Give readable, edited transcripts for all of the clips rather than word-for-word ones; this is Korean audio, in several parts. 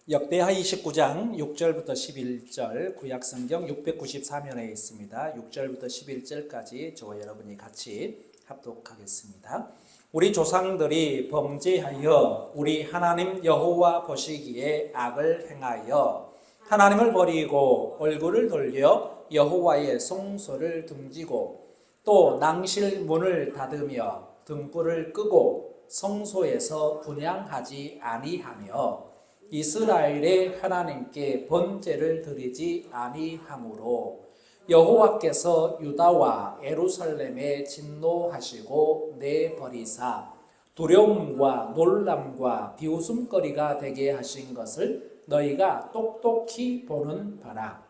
역대하 29장 6절부터 11절 구약성경 694면에 있습니다. 6절부터 11절까지 저와 여러분이 같이 합독하겠습니다. 우리 조상들이 범죄하여 우리 하나님 여호와 보시기에 악을 행하여 하나님을 버리고 얼굴을 돌려 여호와의 송소를 등지고 또 낭실 문을 닫으며 등불을 끄고 성소에서 분향하지 아니하며 이스라엘의 하나님께 번제를 드리지 아니하므로 여호와께서 유다와 예루살렘에 진노하시고 내버리사 두려움과 놀람과 비웃음거리가 되게 하신 것을 너희가 똑똑히 보는 바라.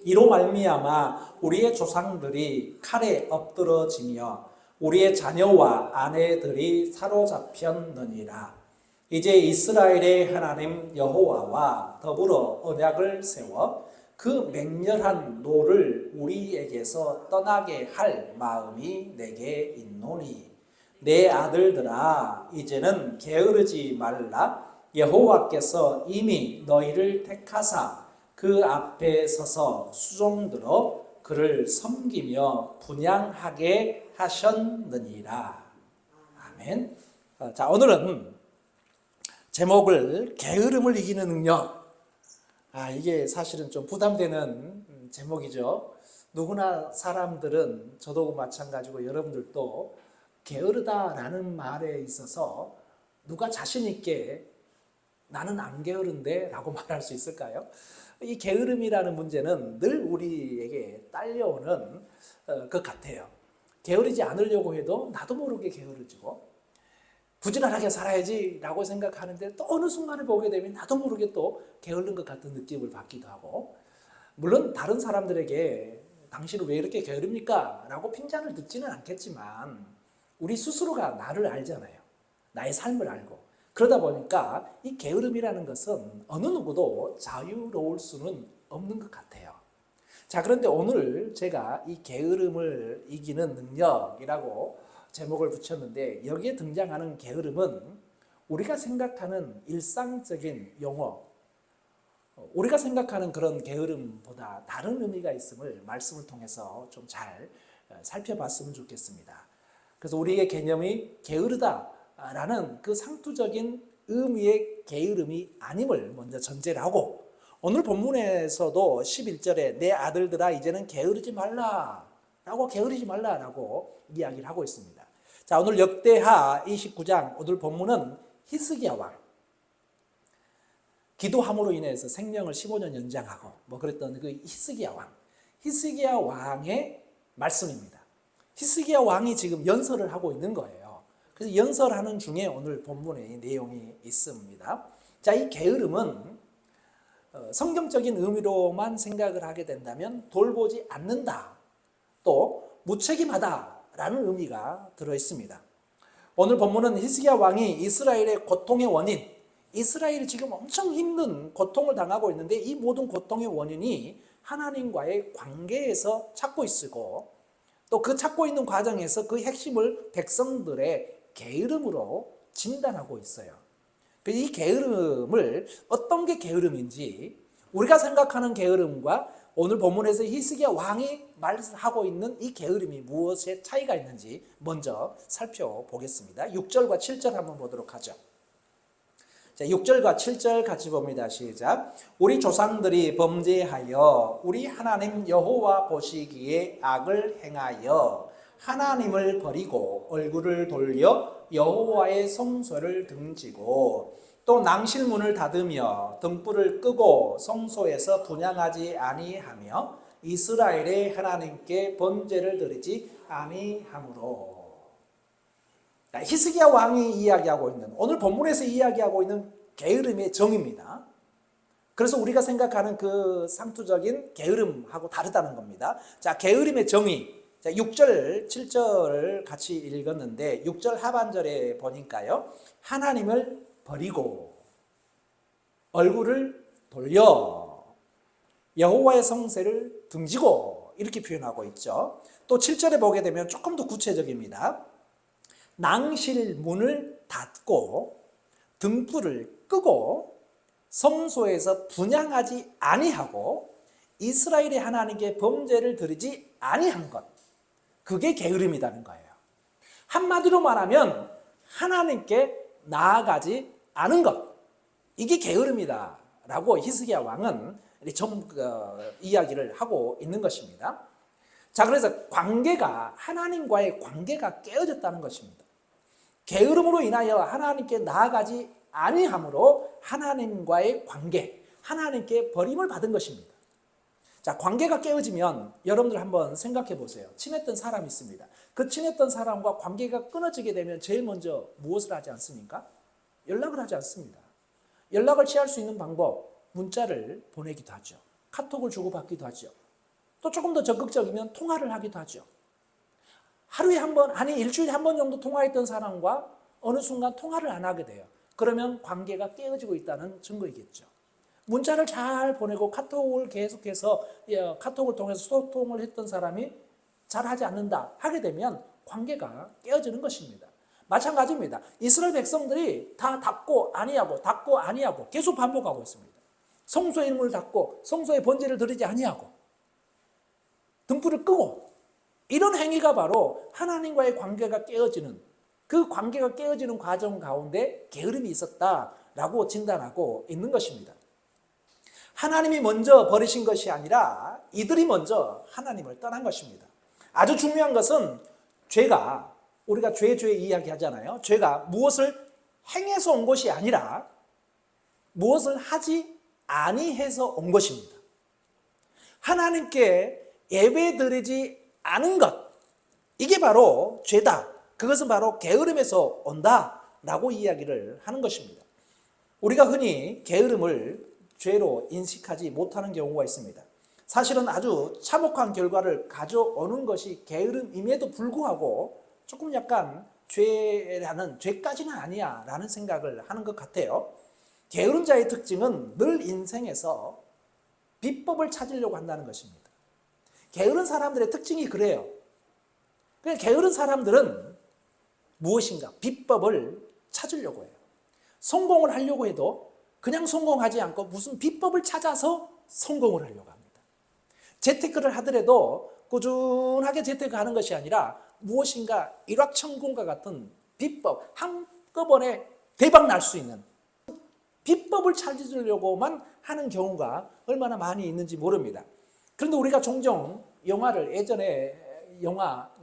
이로 말미암아 우리의 조상들이 칼에 엎드러지며 우리의 자녀와 아내들이 사로잡혔느니라. 이제 이스라엘의 하나님 여호와와 더불어 언약을 세워 그 맹렬한 노를 우리에게서 떠나게 할 마음이 내게 있노니 내 아들들아 이제는 게으르지 말라. 여호와께서 이미 너희를 택하사 그 앞에 서서 수종들어 그를 섬기며 분향하게 하셨느니라. 아멘. 자, 오늘은 제목을 게으름을 이기는 능력. 이게 사실은 좀 부담되는 제목이죠. 누구나 사람들은 저도 마찬가지고 여러분들도 게으르다라는 말에 있어서 누가 자신 있게 나는 안 게으른데 라고 말할 수 있을까요? 이 게으름이라는 문제는 늘 우리에게 딸려오는 것 같아요. 게으르지 않으려고 해도 나도 모르게 게으르지고 부지런하게 살아야지 라고 생각하는데 또 어느 순간에 보게 되면 나도 모르게 또 게으른 것 같은 느낌을 받기도 하고, 물론 다른 사람들에게 당신은 왜 이렇게 게으릅니까? 라고 핀잔을 듣지는 않겠지만 우리 스스로가 나를 알잖아요. 나의 삶을 알고. 그러다 보니까 이 게으름이라는 것은 어느 누구도 자유로울 수는 없는 것 같아요. 자, 그런데 오늘 제가 이 게으름을 이기는 능력이라고 제목을 붙였는데, 여기에 등장하는 게으름은 우리가 생각하는 일상적인 용어, 우리가 생각하는 그런 게으름보다 다른 의미가 있음을 말씀을 통해서 좀 잘 살펴봤으면 좋겠습니다. 그래서 우리의 개념이 게으르다라는 그 상투적인 의미의 게으름이 아님을 먼저 전제를 하고, 오늘 본문에서도 11절에 내 아들들아 이제는 게으르지 말라라고 이야기를 하고 있습니다. 자, 오늘 역대하 29장 오늘 본문은 히스기야 왕, 기도함으로 인해서 생명을 15년 연장하고 그랬던 그 히스기야 왕의 말씀입니다. 히스기야 왕이 지금 연설을 하고 있는 거예요. 그래서 연설하는 중에 오늘 본문의 내용이 있습니다. 자, 이 게으름은 성경적인 의미로만 생각을 하게 된다면 돌보지 않는다, 또 무책임하다라는 의미가 들어있습니다. 오늘 본문은 히스기야 왕이 이스라엘의 고통의 원인, 이스라엘이 지금 엄청 힘든 고통을 당하고 있는데 이 모든 고통의 원인이 하나님과의 관계에서 찾고 있고, 또 그 찾고 있는 과정에서 그 핵심을 백성들의 게으름으로 진단하고 있어요. 이 게으름을, 어떤 게 게으름인지, 우리가 생각하는 게으름과 오늘 본문에서 히스기야 왕이 말하고 있는 이 게으름이 무엇에 차이가 있는지 먼저 살펴보겠습니다. 6절과 7절 한번 보도록 하죠. 자, 6절과 7절 같이 봅니다. 시작. 우리 조상들이 범죄하여 우리 하나님 여호와 보시기에 악을 행하여 하나님을 버리고 얼굴을 돌려 여호와의 성소를 등지고 또 낭실문을 닫으며 등불을 끄고 성소에서 분향하지 아니하며 이스라엘의 하나님께 번제를 드리지 아니하므로. 히스기야 왕이 이야기하고 있는, 오늘 본문에서 이야기하고 있는 게으름의 정의입니다. 그래서 우리가 생각하는 그 상투적인 게으름하고 다르다는 겁니다. 자, 게으름의 정의. 자, 6절, 7절을 같이 읽었는데 6절 하반절에 보니까요, 하나님을 버리고 얼굴을 돌려 여호와의 성세를 등지고 이렇게 표현하고 있죠. 또 7절에 보게 되면 조금 더 구체적입니다. 낭실 문을 닫고 등불을 끄고 성소에서 분향하지 아니하고 이스라엘의 하나님께 범죄를 드리지 아니한 것, 그게 게으름이라는 거예요. 한마디로 말하면 하나님께 나아가지 않은 것, 이게 게으름이다 라고 히스기야 왕은 이야기를 하고 있는 것입니다. 자, 그래서 하나님과의 관계가 깨어졌다는 것입니다. 게으름으로 인하여 하나님께 나아가지 아니함으로 하나님과의 관계, 하나님께 버림을 받은 것입니다. 자, 관계가 깨어지면 여러분들 한번 생각해 보세요. 친했던 사람이 있습니다. 그 친했던 사람과 관계가 끊어지게 되면 제일 먼저 무엇을 하지 않습니까? 연락을 하지 않습니다. 연락을 취할 수 있는 방법, 문자를 보내기도 하죠. 카톡을 주고받기도 하죠. 또 조금 더 적극적이면 통화를 하기도 하죠. 하루에 한 번, 아니 일주일에 한 번 정도 통화했던 사람과 어느 순간 통화를 안 하게 돼요. 그러면 관계가 깨어지고 있다는 증거이겠죠. 문자를 잘 보내고 카톡을 계속해서 카톡을 통해서 소통을 했던 사람이 잘하지 않는다 하게 되면 관계가 깨어지는 것입니다. 마찬가지입니다. 이스라엘 백성들이 다 닫고 아니하고 계속 반복하고 있습니다. 성소의 문을 닫고 성소의 번제를 드리지 아니하고 등불을 끄고, 이런 행위가 바로 하나님과의 관계가 깨어지는, 그 관계가 깨어지는 과정 가운데 게으름이 있었다라고 진단하고 있는 것입니다. 하나님이 먼저 버리신 것이 아니라 이들이 먼저 하나님을 떠난 것입니다. 아주 중요한 것은 우리가 죄 이야기하잖아요. 죄가 무엇을 행해서 온 것이 아니라 무엇을 하지 아니해서 온 것입니다. 하나님께 예배드리지 않은 것, 이게 바로 죄다. 그것은 바로 게으름에서 온다라고 이야기를 하는 것입니다. 우리가 흔히 게으름을 죄로 인식하지 못하는 경우가 있습니다. 사실은 아주 참혹한 결과를 가져오는 것이 게으름임에도 불구하고 조금 약간 죄까지는 아니야 라는 생각을 하는 것 같아요. 게으름자의 특징은 늘 인생에서 비법을 찾으려고 한다는 것입니다. 게으른 사람들의 특징이 그래요. 게으른 사람들은 무엇인가 비법을 찾으려고 해요. 성공을 하려고 해도 그냥 성공하지 않고 무슨 비법을 찾아서 성공을 하려고 합니다. 재테크를 하더라도 꾸준하게 재테크하는 것이 아니라 무엇인가 일확천금과 같은 비법, 한꺼번에 대박 날 수 있는 비법을 찾으려고만 하는 경우가 얼마나 많이 있는지 모릅니다. 그런데 우리가 종종 예전에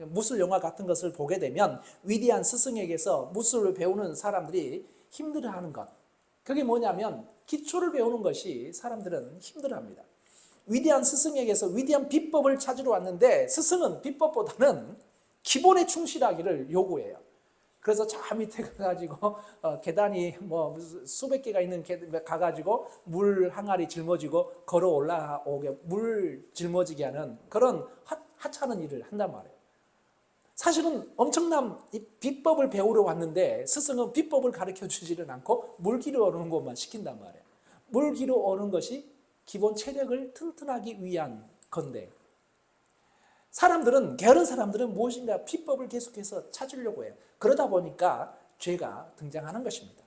무술 영화 같은 것을 보게 되면 위대한 스승에게서 무술을 배우는 사람들이 힘들어하는 것, 그게 뭐냐면 기초를 배우는 것이 사람들은 힘들어합니다. 위대한 스승에게서 위대한 비법을 찾으러 왔는데 스승은 비법보다는 기본에 충실하기를 요구해요. 그래서 저 밑에 가가지고 계단이 수백 개가 있는 가가지고 물 항아리 짊어지고 걸어 올라오게 물 짊어지게 하는 그런 하찮은 일을 한단 말이에요. 사실은 엄청난 비법을 배우러 왔는데 스승은 비법을 가르쳐 주지는 않고 물 기르러 오는 것만 시킨단 말이에요. 물 기르러 오는 것이 기본 체력을 튼튼하기 위한 건데, 게으른 사람들은 무엇인가 비법을 계속해서 찾으려고 해요. 그러다 보니까 죄가 등장하는 것입니다.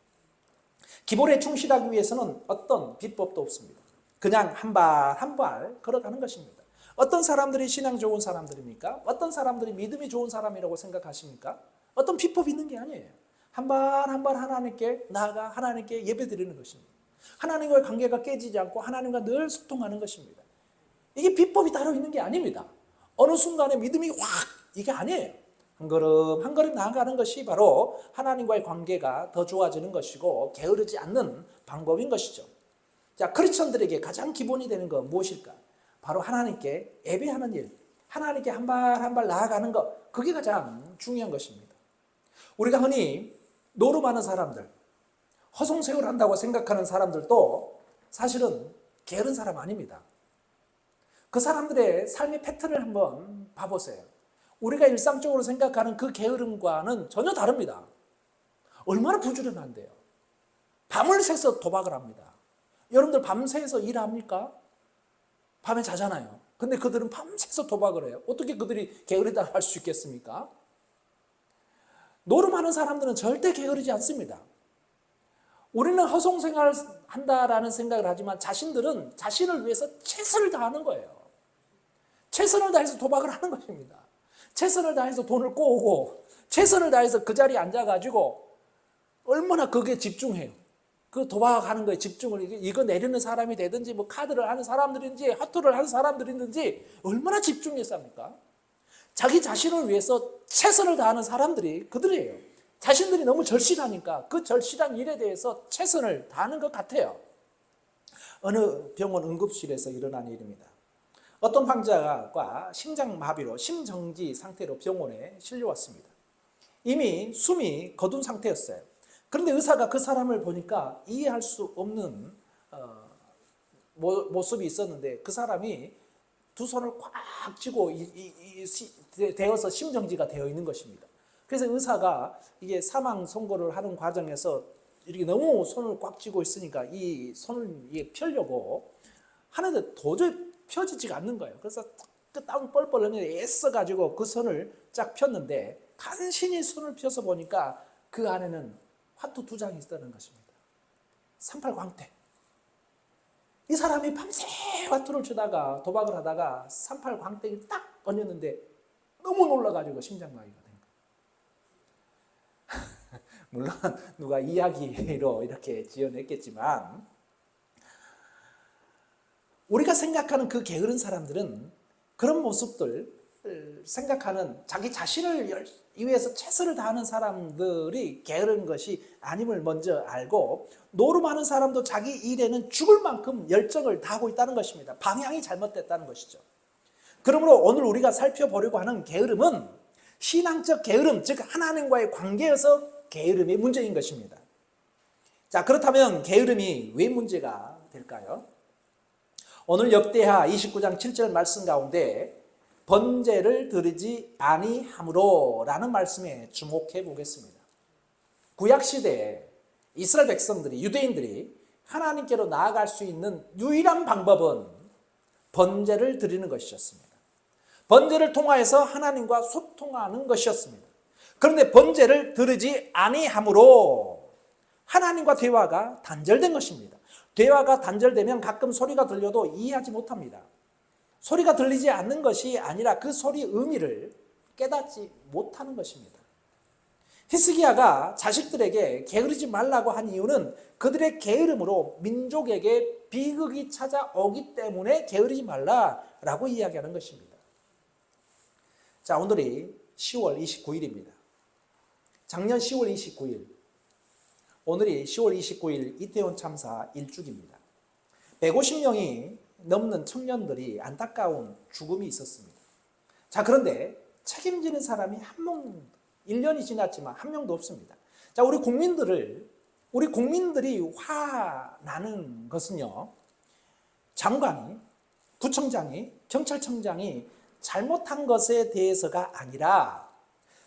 기본에 충실하기 위해서는 어떤 비법도 없습니다. 그냥 한 발 한 발 걸어가는 것입니다. 어떤 사람들이 신앙 좋은 사람들입니까? 어떤 사람들이 믿음이 좋은 사람이라고 생각하십니까? 어떤 비법이 있는 게 아니에요. 한 발 한 발 하나님께 나아가 하나님께 예배드리는 것입니다. 하나님과의 관계가 깨지지 않고 하나님과 늘 소통하는 것입니다. 이게 비법이 따로 있는 게 아닙니다. 어느 순간에 믿음이 이게 아니에요. 한 걸음 한 걸음 나아가는 것이 바로 하나님과의 관계가 더 좋아지는 것이고 게으르지 않는 방법인 것이죠. 자, 크리스천들에게 가장 기본이 되는 건 무엇일까? 바로 하나님께 예배하는 일, 하나님께 한 발 한 발 나아가는 것, 그게 가장 중요한 것입니다. 우리가 흔히 노름하는 사람들, 허송세월 한다고 생각하는 사람들도 사실은 게으른 사람 아닙니다. 그 사람들의 삶의 패턴을 한번 봐보세요. 우리가 일상적으로 생각하는 그 게으름과는 전혀 다릅니다. 얼마나 부지런한데요. 밤을 새서 도박을 합니다. 여러분들 밤새서 일합니까? 밤에 자잖아요. 근데 그들은 밤새서 도박을 해요. 어떻게 그들이 게으르다 할 수 있겠습니까? 노름하는 사람들은 절대 게으르지 않습니다. 우리는 허송생활을 한다라는 생각을 하지만 자신들은 자신을 위해서 최선을 다하는 거예요. 최선을 다해서 도박을 하는 것입니다. 최선을 다해서 돈을 꼬우고 최선을 다해서 그 자리에 앉아가지고 얼마나 거기에 집중해요. 그 도박하는 거에 집중을, 이거 내리는 사람이 되든지 뭐 카드를 하는 사람들인지 하투를 하는 사람들인지 얼마나 집중했습니까? 자기 자신을 위해서 최선을 다하는 사람들이 그들이에요. 자신들이 너무 절실하니까 그 절실한 일에 대해서 최선을 다하는 것 같아요. 어느 병원 응급실에서 일어난 일입니다. 어떤 환자가 심장마비로 심정지 상태로 병원에 실려왔습니다. 이미 숨이 거둔 상태였어요. 그런데 의사가 그 사람을 보니까 이해할 수 없는 모습이 있었는데 그 사람이 두 손을 꽉 쥐고 되어서 심정지가 되어 있는 것입니다. 그래서 의사가 이게 사망 선고를 하는 과정에서 이렇게 너무 손을 꽉 쥐고 있으니까 이 손을 펴려고 하는데 도저히 펴지지가 않는 거예요. 그래서 그 땀 뻘뻘 흘리면서 애써가지고 그 손을 쫙 폈는데 간신히 손을 펴서 보니까 그 안에는 화투 2장이 있다는 것입니다. 38 광택. 이 사람이 밤새 화투를 치다가 도박을 하다가 38 광택이 딱 걸렸는데 너무 놀라가지고 심장마비가 된 거예요. 물론 누가 이야기로 이렇게 지어냈겠지만 우리가 생각하는 그 게으른 사람들은 그런 모습들 생각하는 자기 자신을 위해서 최선을 다하는 사람들이 게으른 것이 아님을 먼저 알고 노름하는 사람도 자기 일에는 죽을 만큼 열정을 다하고 있다는 것입니다. 방향이 잘못됐다는 것이죠. 그러므로 오늘 우리가 살펴보려고 하는 게으름은 신앙적 게으름, 즉 하나님과의 관계에서 게으름이 문제인 것입니다. 자, 그렇다면 게으름이 왜 문제가 될까요? 오늘 역대하 29장 7절 말씀 가운데 번제를 드리지 아니함으로 라는 말씀에 주목해 보겠습니다. 구약시대에 이스라엘 백성들이, 유대인들이 하나님께로 나아갈 수 있는 유일한 방법은 번제를 드리는 것이었습니다. 번제를 통하여서 하나님과 소통하는 것이었습니다. 그런데 번제를 드리지 아니함으로 하나님과 대화가 단절된 것입니다. 대화가 단절되면 가끔 소리가 들려도 이해하지 못합니다. 소리가 들리지 않는 것이 아니라 그 소리의 의미를 깨닫지 못하는 것입니다. 히스기야가 자식들에게 게으르지 말라고 한 이유는 그들의 게으름으로 민족에게 비극이 찾아오기 때문에 게으르지 말라라고 이야기하는 것입니다. 자, 오늘이 10월 29일입니다. 작년 10월 29일, 오늘이 10월 29일 이태원 참사 1주기입니다. 150명이 넘는 청년들이 안타까운 죽음이 있었습니다. 자, 그런데 책임지는 사람이 한 명, 1년이 지났지만 한 명도 없습니다. 자, 우리 국민들이 화나는 것은요, 장관이, 구청장이, 경찰청장이 잘못한 것에 대해서가 아니라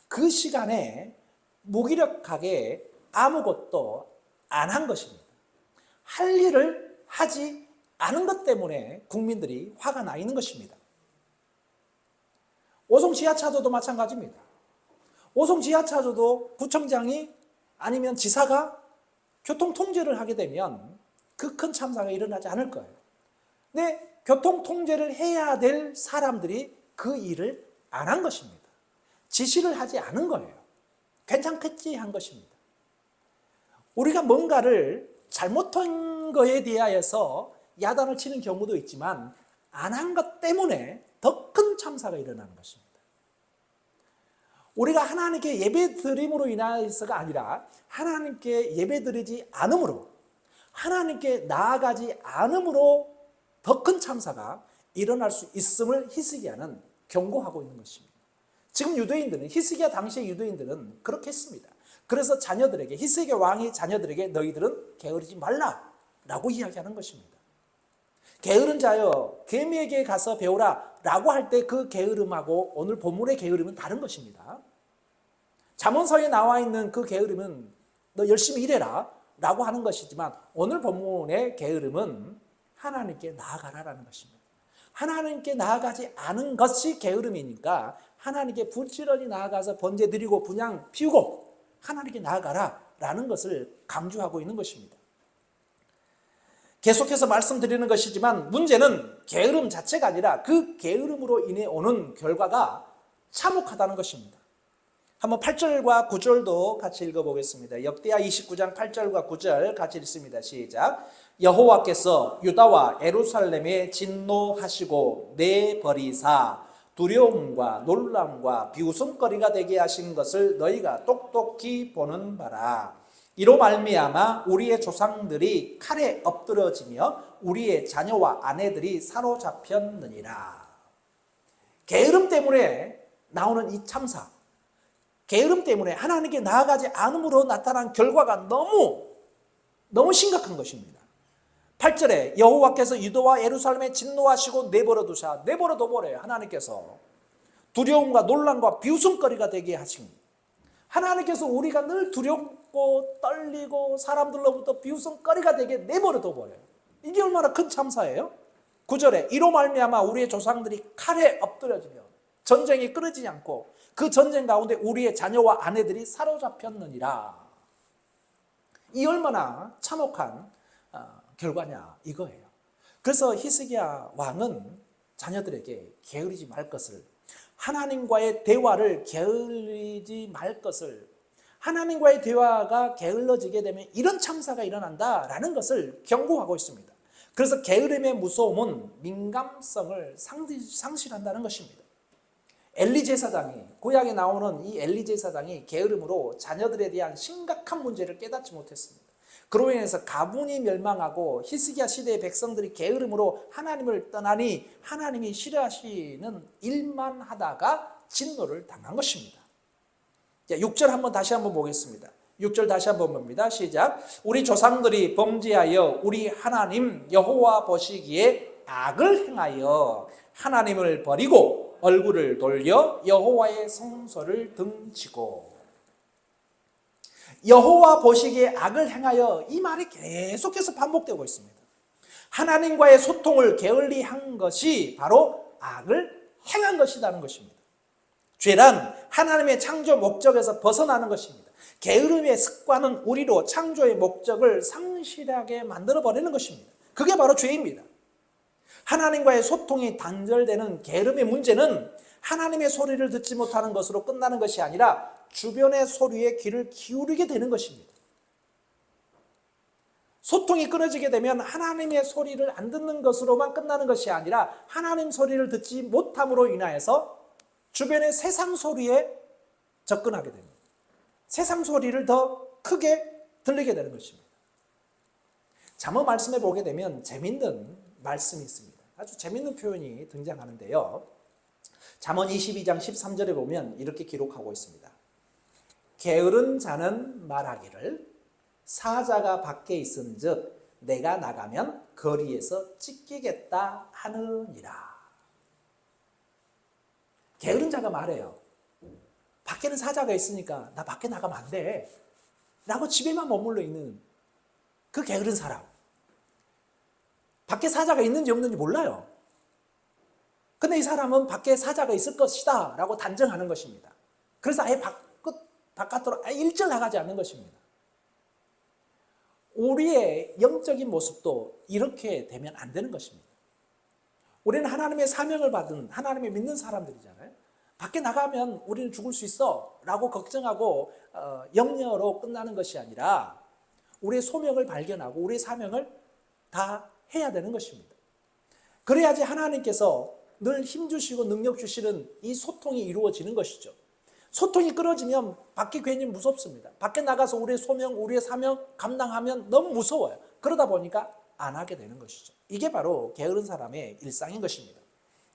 그 시간에 무기력하게 아무것도 안 한 것입니다. 할 일을 하지 않은 것 때문에 국민들이 화가 나 있는 것입니다. 오송 지하차도도 마찬가지입니다. 오송 지하차도도 구청장이 아니면 지사가 교통 통제를 하게 되면 그 큰 참사가 일어나지 않을 거예요. 근데 교통 통제를 해야 될 사람들이 그 일을 안 한 것입니다. 지시를 하지 않은 거예요. 괜찮겠지 한 것입니다. 우리가 뭔가를 잘못한 거에 대하여서 야단을 치는 경우도 있지만 안 한 것 때문에 더 큰 참사가 일어나는 것입니다. 우리가 하나님께 예배드림으로 인해서가 아니라 하나님께 예배드리지 않음으로, 하나님께 나아가지 않음으로 더 큰 참사가 일어날 수 있음을 히스기야는 경고하고 있는 것입니다. 지금 유대인들은, 히스기야 당시의 유대인들은 그렇게 했습니다. 그래서 자녀들에게, 히스기야 왕이 자녀들에게 너희들은 게으르지 말라라고 이야기하는 것입니다. 게으른 자여 개미에게 가서 배우라 라고 할 때 그 게으름하고 오늘 본문의 게으름은 다른 것입니다. 잠언서에 나와 있는 그 게으름은 너 열심히 일해라 라고 하는 것이지만 오늘 본문의 게으름은 하나님께 나아가라라는 것입니다. 하나님께 나아가지 않은 것이 게으름이니까 하나님께 부지런히 나아가서 번제 드리고 분향 피우고 하나님께 나아가라 된다라는 것을 강조하고 있는 것입니다. 계속해서 말씀드리는 것이지만 문제는 게으름 자체가 아니라 그 게으름으로 인해 오는 결과가 참혹하다는 것입니다. 한번 8절과 9절도 같이 읽어보겠습니다. 역대하 29장 8절과 9절 같이 읽습니다. 시작. 여호와께서 유다와 예루살렘에 진노하시고 내버리사 두려움과 놀람과 비웃음거리가 되게 하신 것을 너희가 똑똑히 보는 바라. 이로 말미암아 우리의 조상들이 칼에 엎드러지며 우리의 자녀와 아내들이 사로잡혔느니라. 게으름 때문에 나오는 이 참사, 게으름 때문에 하나님께 나아가지 않음으로 나타난 결과가 너무 심각한 것입니다. 8절에 여호와께서 유다와 예루살렘에 진노하시고 내버려 두사, 내버려 둬버려요. 하나님께서 두려움과 놀람과 비웃음거리가 되게 하신, 하나님께서 우리가 늘 두렵고 떨리고 사람들로부터 비웃음거리가 되게 내버려 둬버려요. 이게 얼마나 큰 참사예요. 9절에 이로 말미암아 우리의 조상들이 칼에 엎드려지며 전쟁이 끊어지지 않고 그 전쟁 가운데 우리의 자녀와 아내들이 사로잡혔느니라. 이 얼마나 참혹한 결과냐 이거예요. 그래서 히스기야 왕은 자녀들에게 게으르지 말 것을, 하나님과의 대화를 게을리지 말 것을, 하나님과의 대화가 게을러지게 되면 이런 참사가 일어난다라는 것을 경고하고 있습니다. 그래서 게으름의 무서움은 민감성을 상실한다는 것입니다. 엘리 제사장이, 구약에 나오는 이 엘리 제사장이 게으름으로 자녀들에 대한 심각한 문제를 깨닫지 못했습니다. 그로 인해서 가문이 멸망하고 히스기야 시대의 백성들이 게으름으로 하나님을 떠나니 하나님이 싫어하시는 일만 하다가 진노를 당한 것입니다. 6절 한번 다시 한번 보겠습니다. 6절 다시 한번 봅니다. 시작. 우리 조상들이 범죄하여 우리 하나님 여호와 보시기에 악을 행하여 하나님을 버리고 얼굴을 돌려 여호와의 성소를 등지고. 여호와 보시기에 악을 행하여, 이 말이 계속해서 반복되고 있습니다. 하나님과의 소통을 게을리한 것이 바로 악을 행한 것이라는 것입니다. 죄란 하나님의 창조 목적에서 벗어나는 것입니다. 게으름의 습관은 우리로 창조의 목적을 상실하게 만들어버리는 것입니다. 그게 바로 죄입니다. 하나님과의 소통이 단절되는 게으름의 문제는 하나님의 소리를 듣지 못하는 것으로 끝나는 것이 아니라 주변의 소리에 귀를 기울이게 되는 것입니다. 소통이 끊어지게 되면 하나님의 소리를 안 듣는 것으로만 끝나는 것이 아니라 하나님 소리를 듣지 못함으로 인하여서 주변의 세상 소리에 접근하게 됩니다. 세상 소리를 더 크게 들리게 되는 것입니다. 잠언 말씀에 보게 되면 재밌는 말씀이 있습니다. 아주 재밌는 표현이 등장하는데요. 잠언 22장 13절에 보면 이렇게 기록하고 있습니다. 게으른 자는 말하기를 사자가 밖에 있은즉 내가 나가면 거리에서 찢기겠다 하느니라. 게으른 자가 말해요. 밖에는 사자가 있으니까 나 밖에 나가면 안 돼 라고 집에만 머물러 있는 그 게으른 사람. 밖에 사자가 있는지 없는지 몰라요. 근데 이 사람은 밖에 사자가 있을 것이다 라고 단정하는 것입니다. 그래서 아예 바깥으로 일절 나가지 않는 것입니다. 우리의 영적인 모습도 이렇게 되면 안 되는 것입니다. 우리는 하나님의 사명을 받은, 하나님의 믿는 사람들이잖아요. 밖에 나가면 우리는 죽을 수 있어 라고 걱정하고 염려로 끝나는 것이 아니라 우리의 소명을 발견하고 우리의 사명을 다 해야 되는 것입니다. 그래야지 하나님께서 늘 힘주시고 능력 주시는 이 소통이 이루어지는 것이죠. 소통이 끊어지면 밖이 괜히 무섭습니다. 밖에 나가서 우리의 소명, 우리의 사명 감당하면 너무 무서워요. 그러다 보니까 안 하게 되는 것이죠. 이게 바로 게으른 사람의 일상인 것입니다.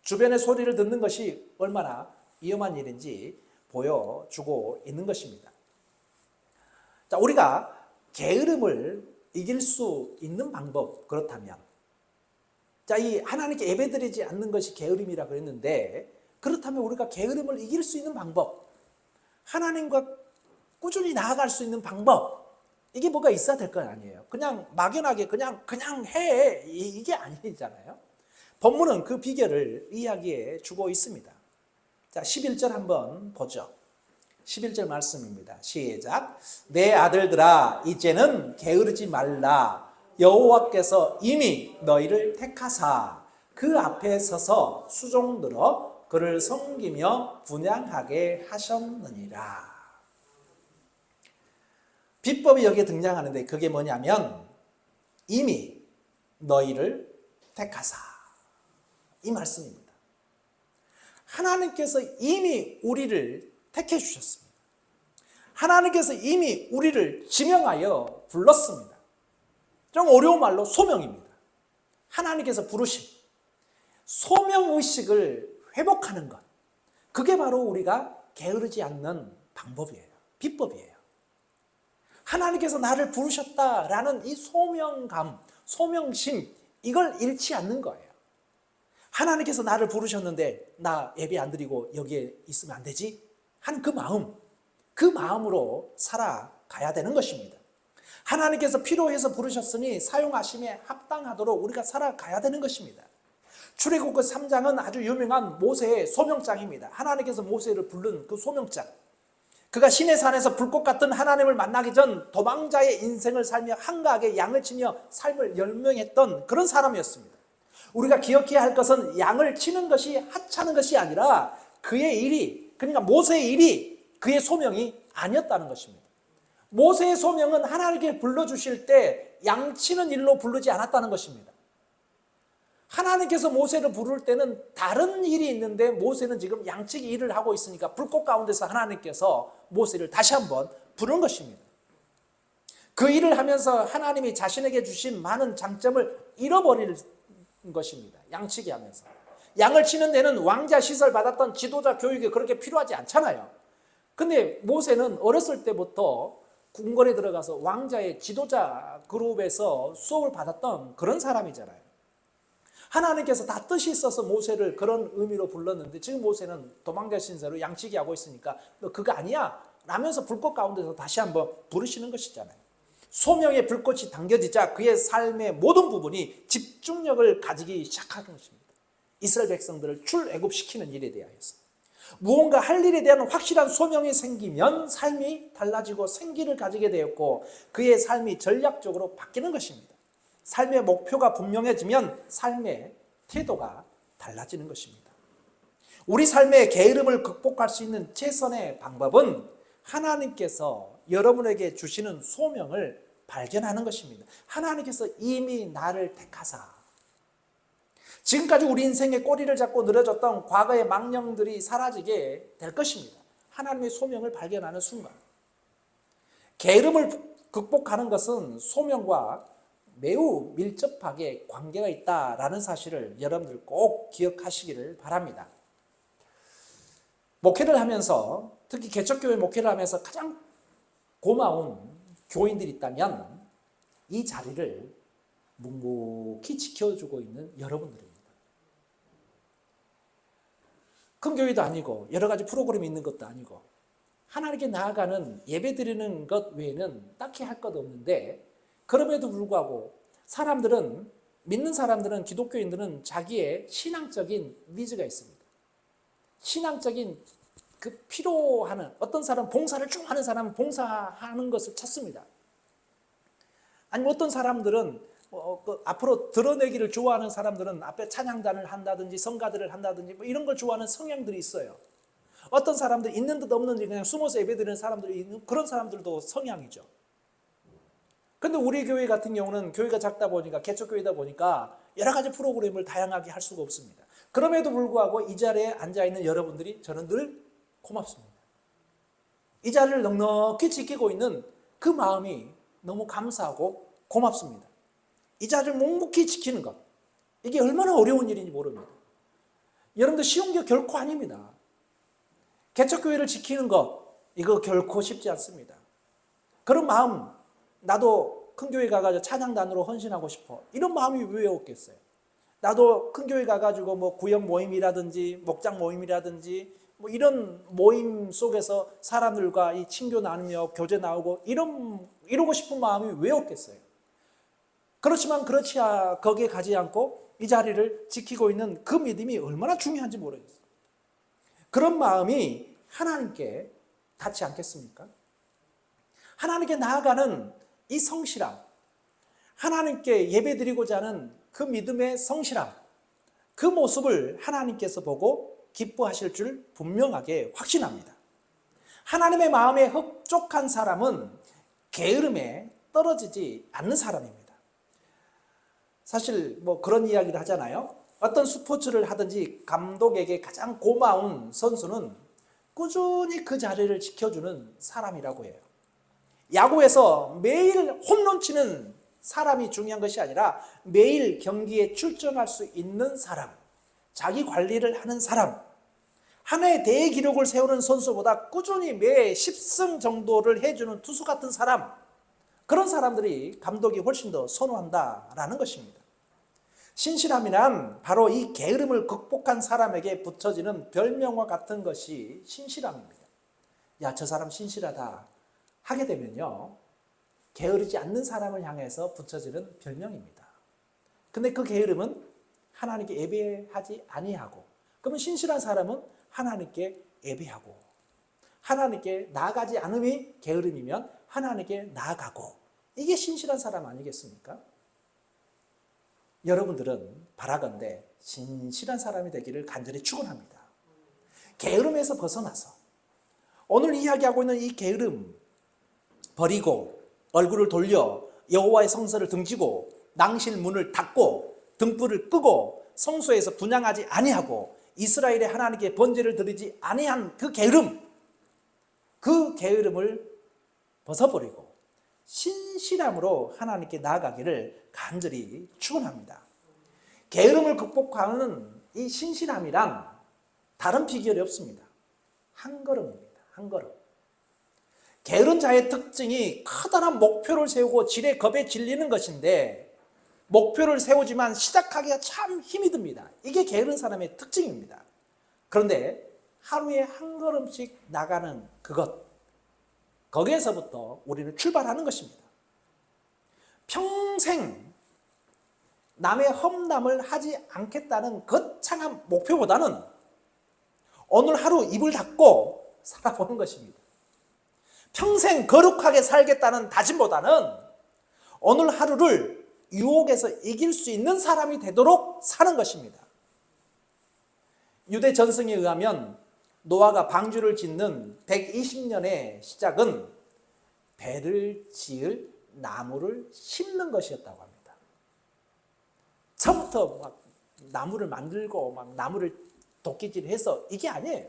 주변의 소리를 듣는 것이 얼마나 위험한 일인지 보여주고 있는 것입니다. 자, 우리가 게으름을 이길 수 있는 방법, 그렇다면, 자, 이 하나님께 예배드리지 않는 것이 게으름이라 그랬는데, 그렇다면 우리가 게으름을 이길 수 있는 방법, 하나님과 꾸준히 나아갈 수 있는 방법, 이게 뭐가 있어야 될 건 아니에요. 그냥 막연하게 그냥 해, 이게 아니잖아요. 본문은 그 비결을 이야기해 주고 있습니다. 자, 11절 한번 보죠. 11절 말씀입니다. 시작. 내 아들들아 이제는 게으르지 말라. 여호와께서 이미 너희를 택하사 그 앞에 서서 수종들어 그를 섬기며 분향하게 하셨느니라. 비법이 여기에 등장하는데 그게 뭐냐면 이미 너희를 택하사, 이 말씀입니다. 하나님께서 이미 우리를 택해 주셨습니다. 하나님께서 이미 우리를 지명하여 불렀습니다. 좀 어려운 말로 소명입니다. 하나님께서 부르심, 소명의식을 회복하는 것, 그게 바로 우리가 게으르지 않는 방법이에요. 비법이에요. 하나님께서 나를 부르셨다라는 이 소명감, 소명심, 이걸 잃지 않는 거예요. 하나님께서 나를 부르셨는데 나 예배 안 드리고 여기에 있으면 안 되지? 한 그 마음, 그 마음으로 살아가야 되는 것입니다. 하나님께서 필요해서 부르셨으니 사용하심에 합당하도록 우리가 살아가야 되는 것입니다. 출애굽기 3장은 아주 유명한 모세의 소명장입니다. 하나님께서 모세를 부른 그 소명장. 그가 시내산에서 불꽃 같은 하나님을 만나기 전 도망자의 인생을 살며 한가하게 양을 치며 삶을 열명했던 그런 사람이었습니다. 우리가 기억해야 할 것은 양을 치는 것이 하찮은 것이 아니라 그의 일이, 그러니까 모세의 일이 그의 소명이 아니었다는 것입니다. 모세의 소명은 하나님께 불러주실 때 양 치는 일로 부르지 않았다는 것입니다. 하나님께서 모세를 부를 때는 다른 일이 있는데 모세는 지금 양치기 일을 하고 있으니까 불꽃 가운데서 하나님께서 모세를 다시 한번 부른 것입니다. 그 일을 하면서 하나님이 자신에게 주신 많은 장점을 잃어버릴 것입니다. 양치기 하면서. 양을 치는 데는 왕자 시설 받았던 지도자 교육이 그렇게 필요하지 않잖아요. 근데 모세는 어렸을 때부터 궁궐에 들어가서 왕자의 지도자 그룹에서 수업을 받았던 그런 사람이잖아요. 하나님께서 다 뜻이 있어서 모세를 그런 의미로 불렀는데 지금 모세는 도망자 신세로 양치기 하고 있으니까 너 그거 아니야? 라면서 불꽃 가운데서 다시 한번 부르시는 것이잖아요. 소명의 불꽃이 당겨지자 그의 삶의 모든 부분이 집중력을 가지기 시작하는 것입니다. 이스라엘 백성들을 출애굽시키는 일에 대하여서. 무언가 할 일에 대한 확실한 소명이 생기면 삶이 달라지고 생기를 가지게 되었고 그의 삶이 전략적으로 바뀌는 것입니다. 삶의 목표가 분명해지면 삶의 태도가 달라지는 것입니다. 우리 삶의 게으름을 극복할 수 있는 최선의 방법은 하나님께서 여러분에게 주시는 소명을 발견하는 것입니다. 하나님께서 이미 나를 택하사 지금까지 우리 인생의 꼬리를 잡고 늘어졌던 과거의 망령들이 사라지게 될 것입니다. 하나님의 소명을 발견하는 순간. 게으름을 극복하는 것은 소명과 매우 밀접하게 관계가 있다라는 사실을 여러분들 꼭 기억하시기를 바랍니다. 목회를 하면서, 특히 개척교회 목회를 하면서 가장 고마운 교인들이 있다면 이 자리를 묵묵히 지켜주고 있는 여러분들입니다. 큰 교회도 아니고 여러 가지 프로그램이 있는 것도 아니고 하나님께 나아가는 예배 드리는 것 외에는 딱히 할 것 없는데 그럼에도 불구하고 사람들은, 믿는 사람들은, 기독교인들은 자기의 신앙적인 니즈가 있습니다. 신앙적인 그 필요하는, 어떤 사람은 봉사를 쭉 하는 사람은 봉사하는 것을 찾습니다. 아니면 어떤 사람들은 앞으로 드러내기를 좋아하는 사람들은 앞에 찬양단을 한다든지 성가들을 한다든지 뭐 이런 걸 좋아하는 성향들이 있어요. 어떤 사람들 있는 듯 없는 듯 그냥 숨어서 예배드리는 사람들이 있는 그런 사람들도 성향이죠. 근데 우리 교회 같은 경우는 교회가 작다 보니까, 개척교회다 보니까 여러 가지 프로그램을 다양하게 할 수가 없습니다. 그럼에도 불구하고 이 자리에 앉아있는 여러분들이 저는 늘 고맙습니다. 이 자리를 넉넉히 지키고 있는 그 마음이 너무 감사하고 고맙습니다. 이 자리를 묵묵히 지키는 것, 이게 얼마나 어려운 일인지 모릅니다. 여러분들 쉬운 게 결코 아닙니다. 개척교회를 지키는 것, 이거 결코 쉽지 않습니다. 그런 마음, 나도 큰 교회 가가지고 찬양단으로 헌신하고 싶어, 이런 마음이 왜 없겠어요? 나도 큰 교회 가가지고 뭐 구역 모임이라든지 목장 모임이라든지 뭐 이런 모임 속에서 사람들과 이 친교 나누며 교제 나오고 이러고 싶은 마음이 왜 없겠어요? 그렇지만 거기에 가지 않고 이 자리를 지키고 있는 그 믿음이 얼마나 중요한지 모르겠어요. 그런 마음이 하나님께 닿지 않겠습니까? 하나님께 나아가는 이 성실함, 하나님께 예배드리고자 하는 그 믿음의 성실함, 그 모습을 하나님께서 보고 기뻐하실 줄 분명하게 확신합니다. 하나님의 마음에 흡족한 사람은 게으름에 떨어지지 않는 사람입니다. 사실 뭐 그런 이야기를 하잖아요. 어떤 스포츠를 하든지 감독에게 가장 고마운 선수는 꾸준히 그 자리를 지켜주는 사람이라고 해요. 야구에서 매일 홈런 치는 사람이 중요한 것이 아니라 매일 경기에 출전할 수 있는 사람, 자기 관리를 하는 사람, 한 해 대기록을 세우는 선수보다 꾸준히 매 10승 정도를 해주는 투수 같은 사람, 그런 사람들이 감독이 훨씬 더 선호한다라는 것입니다. 신실함이란 바로 이 게으름을 극복한 사람에게 붙여지는 별명과 같은 것이 신실함입니다. 야, 저 사람 신실하다 하게 되면요, 게으르지 않는 사람을 향해서 붙여지는 별명입니다. 근데 그 게으름은 하나님께 예배하지 아니하고, 그러면 신실한 사람은 하나님께 예배하고, 하나님께 나아가지 않음이 게으름이면 하나님께 나아가고, 이게 신실한 사람 아니겠습니까? 여러분들은 바라건대 신실한 사람이 되기를 간절히 축원합니다. 게으름에서 벗어나서 오늘 이야기하고 있는 이 게으름 버리고 얼굴을 돌려 여호와의 성소를 등지고 낭실 문을 닫고 등불을 끄고 성소에서 분향하지 아니하고 이스라엘의 하나님께 번제를 드리지 아니한 그 게으름, 그 게으름을 벗어버리고 신실함으로 하나님께 나아가기를 간절히 축원합니다. 게으름을 극복하는 이 신실함이란 다른 비결이 없습니다. 한 걸음입니다. 한 걸음. 게으른 자의 특징이 커다란 목표를 세우고 지레 겁에 질리는 것인데, 목표를 세우지만 시작하기가 참 힘이 듭니다. 이게 게으른 사람의 특징입니다. 그런데 하루에 한 걸음씩 나가는 그것, 거기에서부터 우리는 출발하는 것입니다. 평생 남의 험담을 하지 않겠다는 거창한 목표보다는 오늘 하루 입을 닫고 살아보는 것입니다. 평생 거룩하게 살겠다는 다짐보다는 오늘 하루를 유혹에서 이길 수 있는 사람이 되도록 사는 것입니다. 유대 전승에 의하면 노아가 방주를 짓는 120년의 시작은 배를 지을 나무를 심는 것이었다고 합니다. 처음부터 막 나무를 만들고 막 나무를 도끼질해서 이게 아니에요.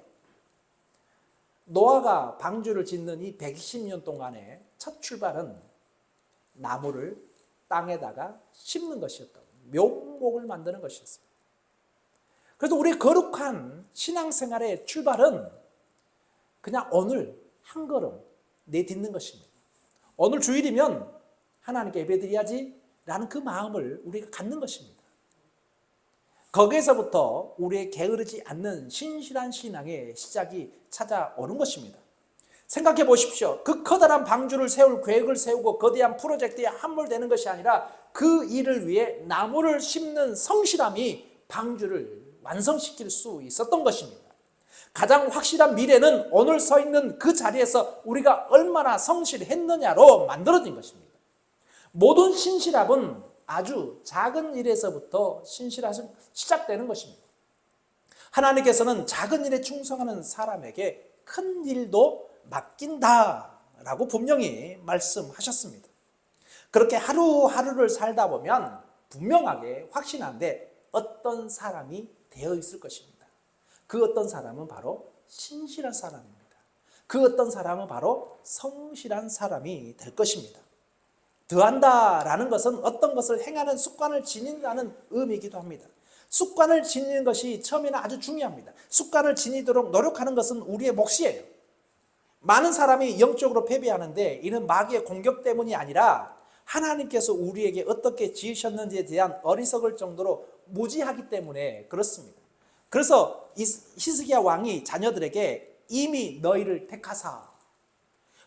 노아가 방주를 짓는 이 120년 동안의 첫 출발은 나무를 땅에다가 심는 것이었다고, 묘목을 만드는 것이었습니다. 그래서 우리 거룩한 신앙생활의 출발은 그냥 오늘 한 걸음 내딛는 것입니다. 오늘 주일이면 하나님께 예배드려야지 라는 그 마음을 우리가 갖는 것입니다. 거기에서부터 우리의 게으르지 않는 신실한 신앙의 시작이 찾아오는 것입니다. 생각해 보십시오. 그 커다란 방주를 세울 계획을 세우고 거대한 프로젝트에 함몰되는 것이 아니라 그 일을 위해 나무를 심는 성실함이 방주를 완성시킬 수 있었던 것입니다. 가장 확실한 미래는 오늘 서 있는 그 자리에서 우리가 얼마나 성실했느냐로 만들어진 것입니다. 모든 신실함은 아주 작은 일에서부터 신실함은 시작되는 것입니다. 하나님께서는 작은 일에 충성하는 사람에게 큰 일도 맡긴다라고 분명히 말씀하셨습니다. 그렇게 하루하루를 살다 보면 분명하게 확신한데 어떤 사람이 되어 있을 것입니다. 그 어떤 사람은 바로 신실한 사람입니다. 그 어떤 사람은 바로 성실한 사람이 될 것입니다. 더한다라는 것은 어떤 것을 행하는 습관을 지닌다는 의미이기도 합니다. 습관을 지니는 것이 처음에는 아주 중요합니다. 습관을 지니도록 노력하는 것은 우리의 몫이에요. 많은 사람이 영적으로 패배하는데 이는 마귀의 공격 때문이 아니라 하나님께서 우리에게 어떻게 지으셨는지에 대한 어리석을 정도로 무지하기 때문에 그렇습니다. 그래서 히스기야 왕이 자녀들에게 이미 너희를 택하사,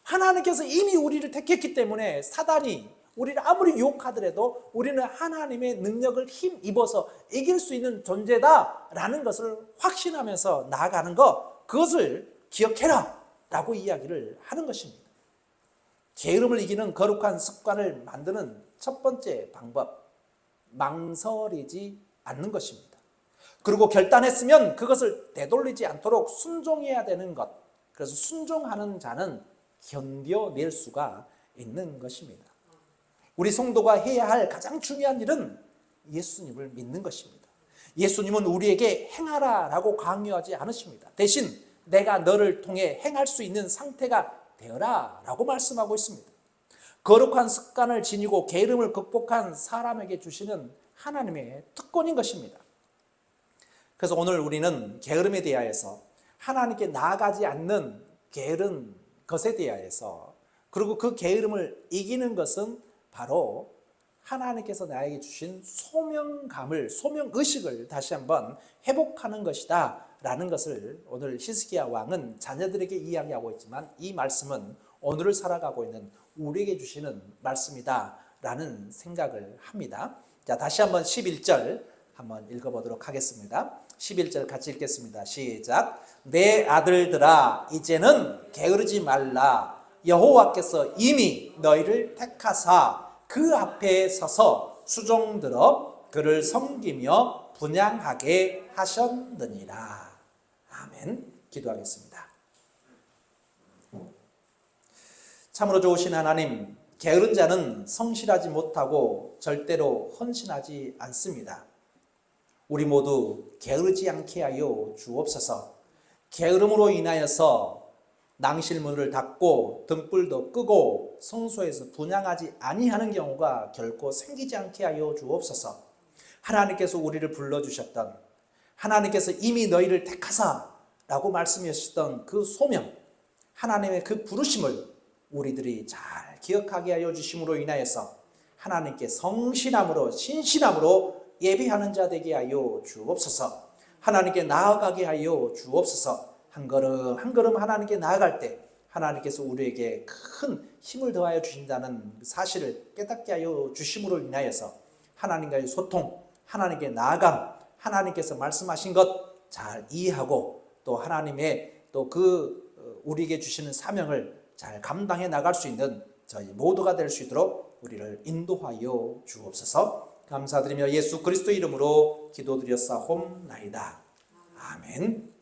하나님께서 이미 우리를 택했기 때문에 사단이 우리를 아무리 유혹하더라도 우리는 하나님의 능력을 힘입어서 이길 수 있는 존재다라는 것을 확신하면서 나아가는 것, 그것을 기억해라 라고 이야기를 하는 것입니다. 게으름을 이기는 거룩한 습관을 만드는 첫 번째 방법, 망설이지 않는 것입니다. 그리고 결단했으면 그것을 되돌리지 않도록 순종해야 되는 것. 그래서 순종하는 자는 견뎌낼 수가 있는 것입니다. 우리 성도가 해야 할 가장 중요한 일은 예수님을 믿는 것입니다. 예수님은 우리에게 행하라 라고 강요하지 않으십니다. 대신 내가 너를 통해 행할 수 있는 상태가 되어라 라고 말씀하고 있습니다. 거룩한 습관을 지니고 게으름을 극복한 사람에게 주시는 하나님의 특권인 것입니다. 그래서 오늘 우리는 게으름에 대하여서 하나님께 나아가지 않는 게으른 것에 대하여서, 그리고 그 게으름을 이기는 것은 바로 하나님께서 나에게 주신 소명감을, 소명의식을 다시 한번 회복하는 것이다 라는 것을 오늘 히스기야 왕은 자녀들에게 이야기하고 있지만, 이 말씀은 오늘을 살아가고 있는 우리에게 주시는 말씀이다 라는 생각을 합니다. 자, 다시 한번 11절 한번 읽어보도록 하겠습니다. 11절 같이 읽겠습니다. 시작. 내 아들들아 이제는 게으르지 말라. 여호와께서 이미 너희를 택하사 그 앞에 서서 수종들어 그를 섬기며 분향하게 하셨느니라. 아멘. 기도하겠습니다. 참으로 좋으신 하나님, 게으른 자는 성실하지 못하고 절대로 헌신하지 않습니다. 우리 모두 게으르지 않게 하여 주옵소서. 게으름으로 인하여서 낭실문을 닫고 등불도 끄고 성소에서 분향하지 아니하는 경우가 결코 생기지 않게 하여 주옵소서. 하나님께서 우리를 불러주셨던, 하나님께서 이미 너희를 택하사 라고 말씀하셨던 그 소명, 하나님의 그 부르심을 우리들이 잘 기억하게 하여 주심으로 인하여서 하나님께 성실함으로 신실함으로 예배하는 자 되게 하여 주옵소서. 하나님께 나아가게 하여 주옵소서. 한 걸음 한 걸음 하나님께 나아갈 때 하나님께서 우리에게 큰 힘을 더하여 주신다는 사실을 깨닫게 하여 주심으로 인하여서 하나님과의 소통, 하나님께 나아감, 하나님께서 말씀하신 것 잘 이해하고 또 하나님의 또 그 우리에게 주시는 사명을 잘 감당해 나갈 수 있는 저희 모두가 될 수 있도록 우리를 인도하여 주옵소서. 감사드리며 예수 그리스도 이름으로 기도드렸사옵나이다. 아멘.